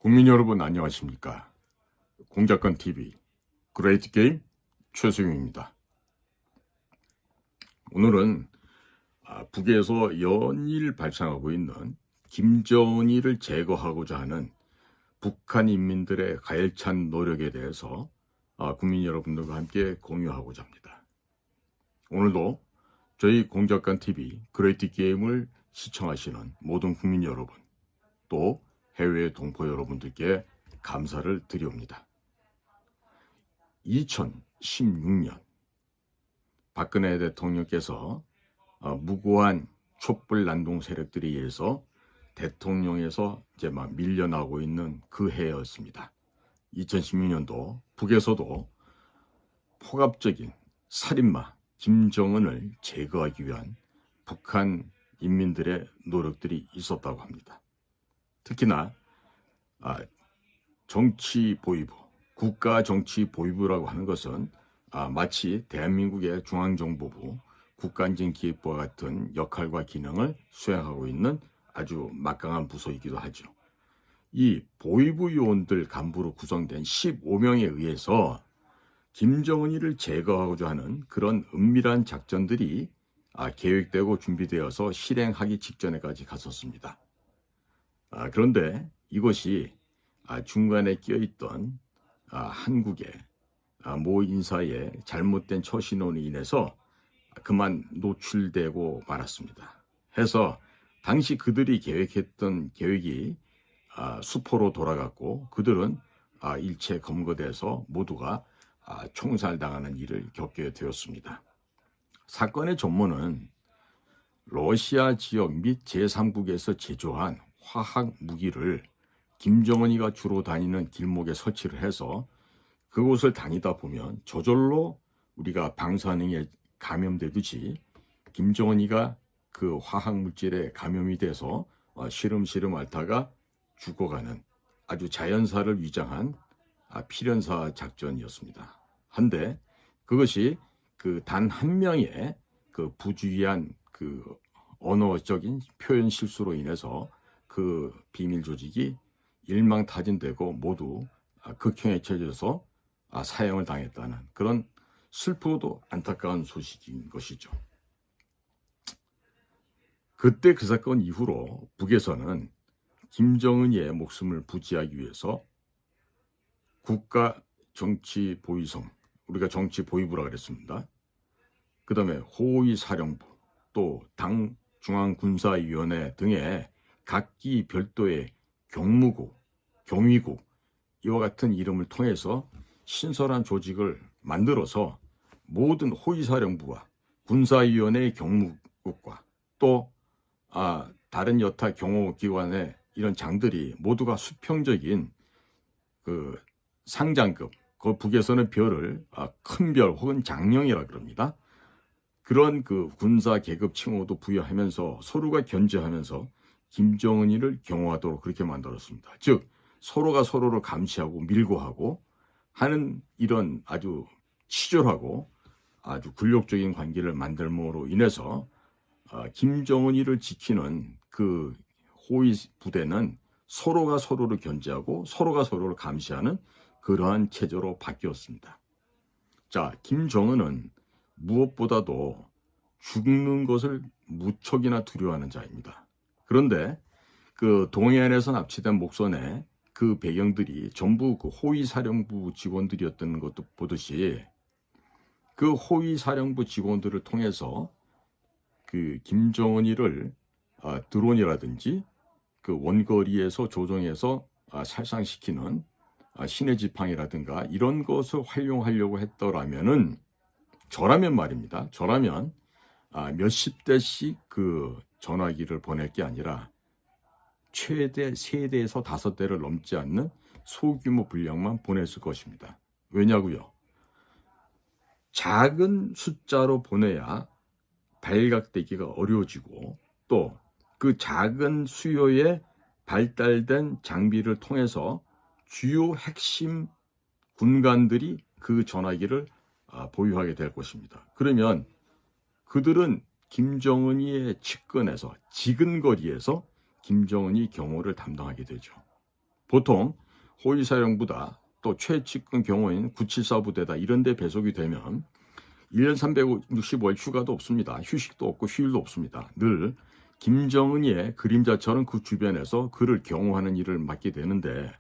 국민 여러분 안녕하십니까? 공작권 TV 그레이트 게임 최수용입니다. 오늘은 북에서 연일 발생하고 있는 김정일을 제거하고자 하는 북한 인민들의 가열찬 노력에 대해서 국민 여러분들과 함께 공유하고자 합니다. 오늘도 저희 공작권 TV 그레이트 게임을 시청하시는 모든 국민 여러분, 또 해외 동포 여러분들께 감사를 드리옵니다. 2016년 박근혜 대통령께서 무고한 촛불 난동 세력들에 의해서 대통령에서 이제 막 밀려나고 있는 그 해였습니다. 2016년도 북에서도 폭압적인 살인마 김정은을 제거하기 위한 북한 인민들의 노력들이 있었다고 합니다. 특히나 정치 보위부, 국가 정치 보위부라고 하는 것은 마치 대한민국의 중앙정보부, 국가안전기획부와 같은 역할과 기능을 수행하고 있는 아주 막강한 부서이기도 하죠. 이 보위부 요원들 간부로 구성된 15명에 의해서 김정은이를 제거하고자 하는 그런 은밀한 작전들이 계획되고 준비되어서 실행하기 직전에까지 갔었습니다. 그런데 이것이 중간에 끼어있던 한국의 모 인사의 잘못된 처신으로 인해서 그만 노출되고 말았습니다. 해서 당시 그들이 계획했던 계획이 수포로 돌아갔고 그들은 일체 검거돼서 모두가 총살당하는 일을 겪게 되었습니다. 사건의 전모는 러시아 지역 및 제3국에서 제조한 화학 무기를 김정은이가 주로 다니는 길목에 설치를 해서 그곳을 다니다 보면 저절로 우리가 방사능에 감염되듯이 김정은이가 그 화학 물질에 감염이 돼서 시름시름 앓다가 죽어가는 아주 자연사를 위장한 필연사 작전이었습니다. 한데 그것이 그 단 한 명의 그 부주의한 그 언어적인 표현 실수로 인해서 그 비밀 조직이 일망타진되고 모두 극형에 처해져서 사형을 당했다는 그런 슬프고도 안타까운 소식인 것이죠. 그때 그 사건 이후로 북에서는 김정은이의 목숨을 부지하기 위해서 국가 정치 보위성, 우리가 정치 보위부라 그랬습니다. 그 다음에 호위사령부, 또 당 중앙군사위원회 등의 각기 별도의 경무국, 경위국 이와 같은 이름을 통해서 신설한 조직을 만들어서 모든 호위사령부와 군사위원회의 경무국과 또 다른 여타 경호기관의 이런 장들이 모두가 수평적인 그 상장급, 그 북에서는 별을 큰 별 혹은 장령이라 그럽니다. 그런 그 군사 계급 칭호도 부여하면서 서로가 견제하면서 김정은이를 경호하도록 그렇게 만들었습니다. 즉 서로가 서로를 감시하고 밀고하고 하는 이런 아주 치졸하고 아주 굴욕적인 관계를 만들므로 인해서 김정은이를 지키는 그 호위 부대는 서로가 서로를 견제하고 서로가 서로를 감시하는 그러한 체제로 바뀌었습니다. 자, 김정은은 무엇보다도 죽는 것을 무척이나 두려워하는 자입니다. 그런데 그 동해안에서 납치된 목선의 그 배경들이 전부 그 호위사령부 직원들이었던 것도 보듯이 그 호위사령부 직원들을 통해서 그 김정은이를 드론이라든지 그 원거리에서 조종해서 살상시키는 신의 지팡이라든가 이런 것을 활용하려고 했더라면은 저라면 말입니다. 저라면 몇십 대씩 그 전화기를 보낼 게 아니라 최대 3대에서 5대를 넘지 않는 소규모 분량만 보냈을 것입니다. 왜냐고요? 작은 숫자로 보내야 발각되기가 어려워지고 또 그 작은 수요에 발달된 장비를 통해서 주요 핵심 군관들이 그 전화기를 보유하게 될 것입니다. 그러면 그들은 김정은이의 측근에서 지근거리에서 김정은이 경호를 담당하게 되죠. 보통 호위사령부다 또 최측근 경호인 974부대다 이런 데 배속이 되면 1년 365일 휴가도 없습니다. 휴식도 없고 휴일도 없습니다. 늘 김정은이의 그림자처럼 그 주변에서 그를 경호하는 일을 맡게 되는데,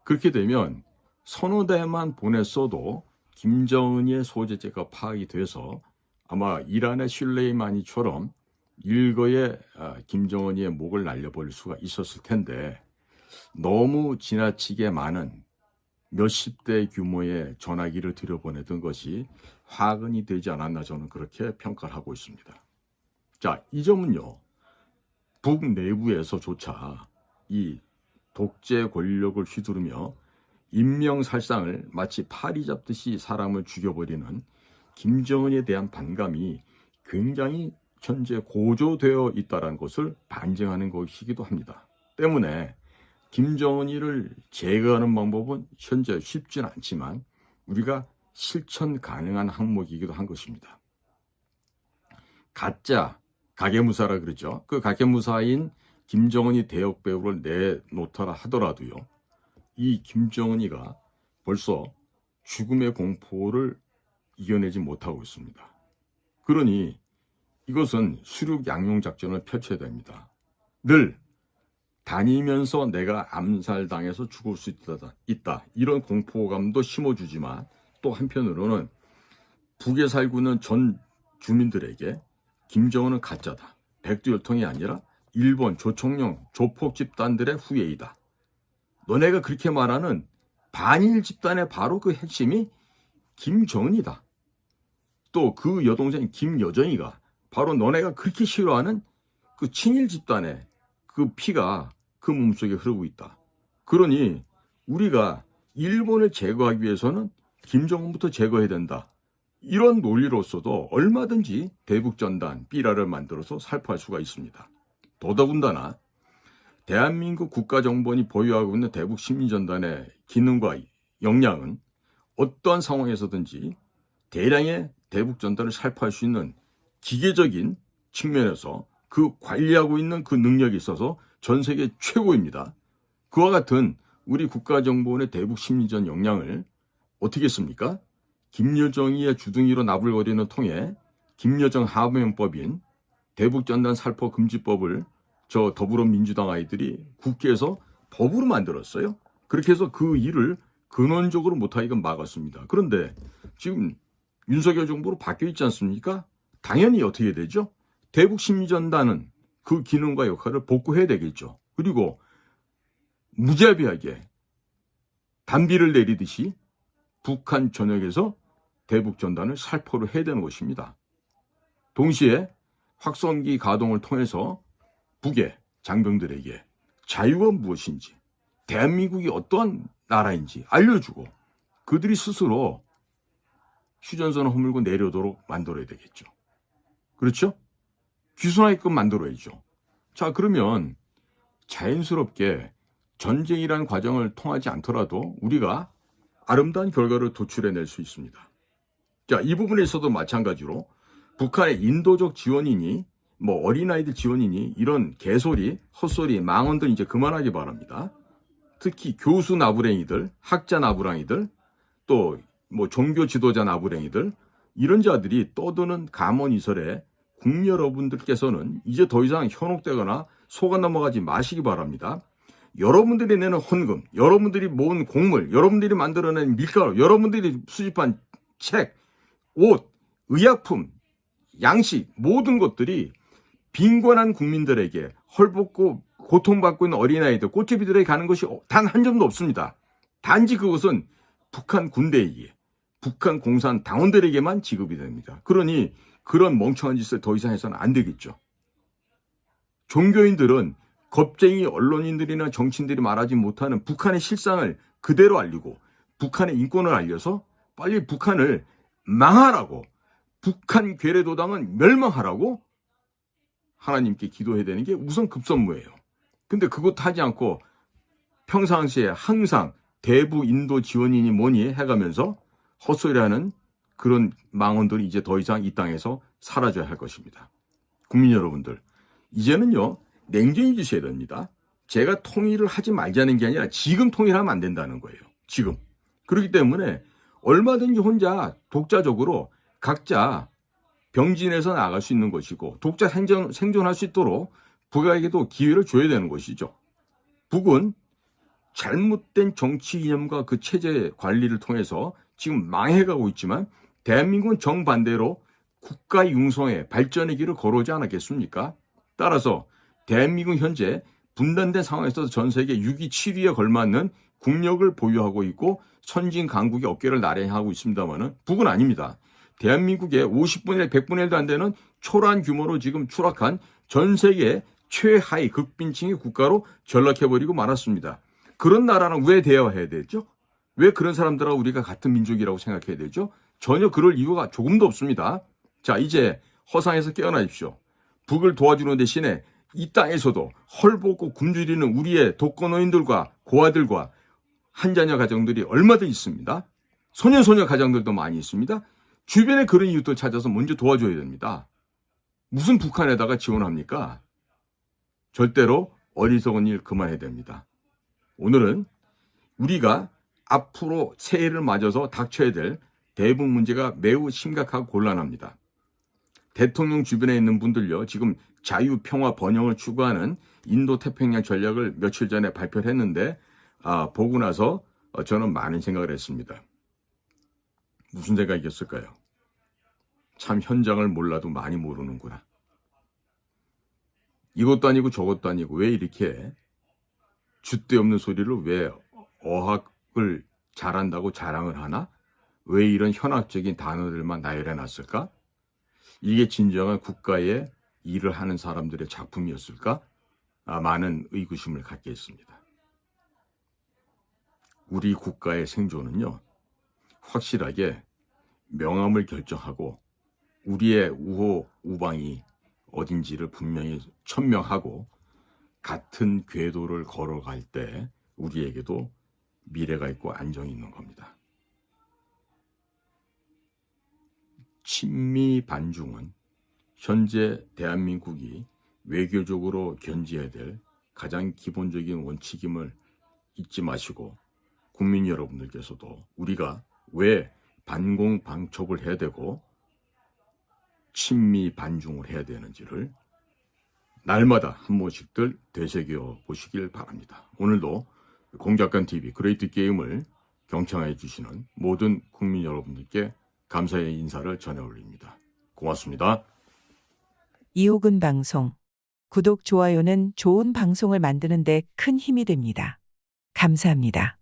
그렇게 되면 서너 대만 보냈어도 김정은이의 소재지가 파악이 돼서 아마 이란의 술레이마니처럼 일거에 김정은이의 목을 날려버릴 수가 있었을 텐데, 너무 지나치게 많은 몇십 대 규모의 전화기를 들여보내던 것이 화근이 되지 않았나, 저는 그렇게 평가를 하고 있습니다. 자, 이 점은요, 북 내부에서조차 이 독재 권력을 휘두르며 인명살상을 마치 파리 잡듯이 사람을 죽여버리는 김정은에 대한 반감이 굉장히 현재 고조되어 있다는 것을 반증하는 것이기도 합니다. 때문에 김정은이를 제거하는 방법은 현재 쉽지는 않지만 우리가 실천 가능한 항목이기도 한 것입니다. 가짜 가계무사라 그러죠. 그 가계무사인 김정은이 대역배우를 내놓더라 하더라도요, 이 김정은이가 벌써 죽음의 공포를 이겨내지 못하고 있습니다. 그러니 이것은 수륙 양용 작전을 펼쳐야 됩니다. 늘 다니면서 내가 암살당해서 죽을 수 있다 이런 공포감도 심어주지만, 또 한편으로는 북에 살고 있는 전 주민들에게 김정은은 가짜다, 백두혈통이 아니라 일본 조총령 조폭 집단들의 후예이다, 너네가 그렇게 말하는 반일 집단의 바로 그 핵심이 김정은이다, 또 그 여동생 김여정이가 바로 너네가 그렇게 싫어하는 그 친일 집단의 그 피가 그 몸속에 흐르고 있다. 그러니 우리가 일본을 제거하기 위해서는 김정은부터 제거해야 된다, 이런 논리로서도 얼마든지 대북전단 삐라를 만들어서 살포할 수가 있습니다. 더더군다나 대한민국 국가정보원이 보유하고 있는 대북심리전단의 기능과 역량은 어떠한 상황에서든지 대량의 대북전단을 살포할 수 있는 기계적인 측면에서 그 관리하고 있는 그 능력이 있어서 전 세계 최고입니다. 그와 같은 우리 국가정보원의 대북심리전 역량을 어떻게 했습니까? 김여정이의 주둥이로 나불거리는 통에 김여정 하명법인 대북전단 살포 금지법을 저 더불어민주당 아이들이 국회에서 법으로 만들었어요. 그렇게 해서 그 일을 근원적으로 못하게끔 막았습니다. 그런데 지금 윤석열 정부로 바뀌어 있지 않습니까? 당연히 어떻게 되죠? 대북심리전단은 그 기능과 역할을 복구해야 되겠죠. 그리고 무자비하게 단비를 내리듯이 북한 전역에서 대북전단을 살포를 해야 되는 것입니다. 동시에 확성기 가동을 통해서 북의 장병들에게 자유가 무엇인지, 대한민국이 어떠한 나라인지 알려주고 그들이 스스로 휴전선을 허물고 내려오도록 만들어야 되겠죠. 그렇죠? 귀순하게끔 만들어야죠. 자, 그러면 자연스럽게 전쟁이라는 과정을 통하지 않더라도 우리가 아름다운 결과를 도출해낼 수 있습니다. 자, 이 부분에 있어도 마찬가지로 북한의 인도적 지원이니 어린아이들 지원이니 이런 개소리, 헛소리, 망언들 이제 그만하기 바랍니다. 특히 교수 나부랭이들, 학자 나부랭이들, 또 종교 지도자 나부랭이들, 이런 자들이 떠드는 감언이설에 국민 여러분들께서는 이제 더 이상 현혹되거나 속아 넘어가지 마시기 바랍니다. 여러분들이 내는 헌금, 여러분들이 모은 곡물, 여러분들이 만들어낸 밀가루, 여러분들이 수집한 책, 옷, 의약품, 양식, 모든 것들이 빈곤한 국민들에게, 헐벗고 고통받고 있는 어린아이들, 꽃제비들에게 가는 것이 단 한 점도 없습니다. 단지 그것은 북한 군대에게, 북한 공산 당원들에게만 지급이 됩니다. 그러니 그런 멍청한 짓을 더 이상 해서는 안 되겠죠. 종교인들은 겁쟁이 언론인들이나 정치인들이 말하지 못하는 북한의 실상을 그대로 알리고 북한의 인권을 알려서 빨리 북한을 망하라고, 북한 괴뢰도당은 멸망하라고 하나님께 기도해야 되는 게 우선 급선무예요. 근데 그것도 하지 않고 평상시에 항상 대북 인도 지원이니 뭐니 해가면서 헛소리하는 그런 망언들이 이제 더 이상 이 땅에서 사라져야 할 것입니다. 국민 여러분들, 이제는요 냉정해지셔야 됩니다. 제가 통일을 하지 말자는 게 아니라 지금 통일하면 안 된다는 거예요. 지금. 그렇기 때문에 얼마든지 혼자 독자적으로 각자 병진해서 나갈 수 있는 것이고 독자 생존할 수 있도록 북에게도 기회를 줘야 되는 것이죠. 북은 잘못된 정치 이념과 그 체제 관리를 통해서 지금 망해가고 있지만 대한민국은 정반대로 국가 융성의 발전의 길을 걸어오지 않았겠습니까? 따라서 대한민국은 현재 분단된 상황에서 전 세계 6위, 7위에 걸맞는 국력을 보유하고 있고 선진 강국의 어깨를 나란히 하고 있습니다만은 북은 아닙니다. 대한민국의 50분의 100분의 1도 안 되는 초라한 규모로 지금 추락한 전 세계 최하위 극빈층의 국가로 전락해버리고 말았습니다. 그런 나라랑 왜 대화해야 되죠? 왜 그런 사람들하고 우리가 같은 민족이라고 생각해야 되죠? 전혀 그럴 이유가 조금도 없습니다. 자, 이제 허상에서 깨어나십시오. 북을 도와주는 대신에 이 땅에서도 헐벗고 굶주리는 우리의 독거노인들과 고아들과 한자녀 가정들이 얼마든 있습니다. 소년소녀 가정들도 많이 있습니다. 주변에 그런 이웃들 찾아서 먼저 도와줘야 됩니다. 무슨 북한에다가 지원합니까? 절대로 어리석은 일 그만해야 됩니다. 오늘은 우리가 앞으로 새해를 맞아서 닥쳐야 될 대북 문제가 매우 심각하고 곤란합니다. 대통령 주변에 있는 분들요, 지금 자유, 평화, 번영을 추구하는 인도 태평양 전략을 며칠 전에 발표를 했는데 보고 나서 저는 많은 생각을 했습니다. 무슨 생각이었을까요? 참 현장을 몰라도 많이 모르는구나. 이것도 아니고 저것도 아니고 왜 이렇게 줏대 없는 소리를 왜 어학을 잘한다고 자랑을 하나? 왜 이런 현학적인 단어들만 나열해 놨을까? 이게 진정한 국가의 일을 하는 사람들의 작품이었을까? 많은 의구심을 갖게 했습니다. 우리 국가의 생존은요, 확실하게 명암을 결정하고 우리의 우호, 우방이 어딘지를 분명히 천명하고 같은 궤도를 걸어갈 때 우리에게도 미래가 있고 안정이 있는 겁니다. 친미 반중은 현재 대한민국이 외교적으로 견지해야 될 가장 기본적인 원칙임을 잊지 마시고 국민 여러분들께서도 우리가 왜 반공방첩을 해야 되고 친미 반중을 해야 되는지를 날마다 한 번씩들 되새겨 보시길 바랍니다. 오늘도 공작관TV 그레이트 게임을 경청해 주시는 모든 국민 여러분들께 감사의 인사를 전해 올립니다. 고맙습니다. 이호근 방송. 구독, 좋아요는 좋은 방송을 만드는 데 큰 힘이 됩니다. 감사합니다.